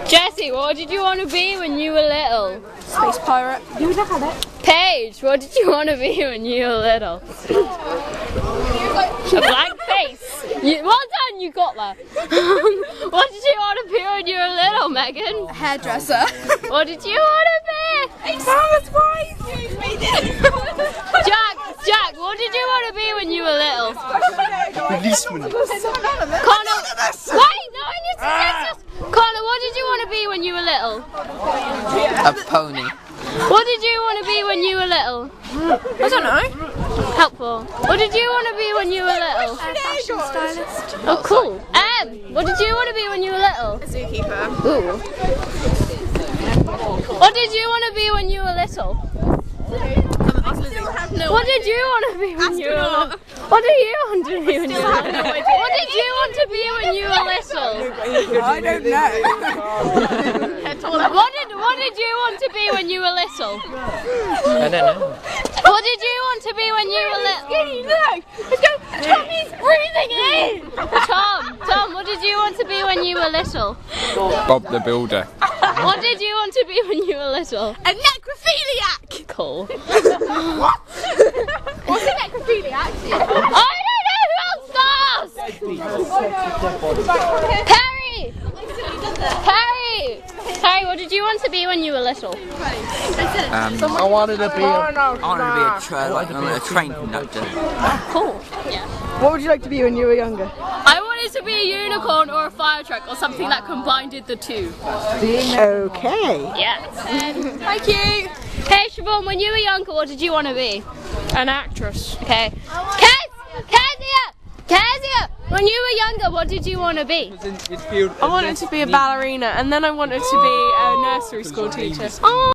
Jessie, what did you want to be when you were little? Space pirate. Paige, what did you want to be when you were little? A blank face. Well done, you got that. What did you want to be when you were little, Megan? Hairdresser. What did you want to be? Farmer's wife. Jack, what did you want to be when you were little? Policeman. Connor, wait, no, I need to guess this. Connor, what did you want to be when you were little? A pony. What did you want to be when you were little? I don't know. Helpful. What did you want to be when you were little? Fashion stylist. Oh, cool. What did you want to be when you were little? A zookeeper. Ooh. What did you want to be when you were little? What did you want to be when you were little? What do you want to be when you were little? What did you want to be when you were little? I don't know. What did you want to be when you were little? I don't know. What did you want to be when you were little? Tommy's breathing in! Tom, what did you want to be when you were little? Bob the Builder. What did you want to be when you were little? A necrophiliac. Cool. What? What's a necrophiliac? I don't know who else does! Harry, what did you want to be when you were little? I wanted to be a train conductor. Cool. Yeah. What would you like to be when you were younger? I wanted to be a unicorn or a fire truck or something that combined the two. Okay. Yeah. Thank you. Hey Siobhan, when you were younger, what did you want to be? An actress. Okay. Kezia! When you were younger, what did you want to be? I wanted to be a ballerina, and then I wanted to be a nursery school teacher. Oh.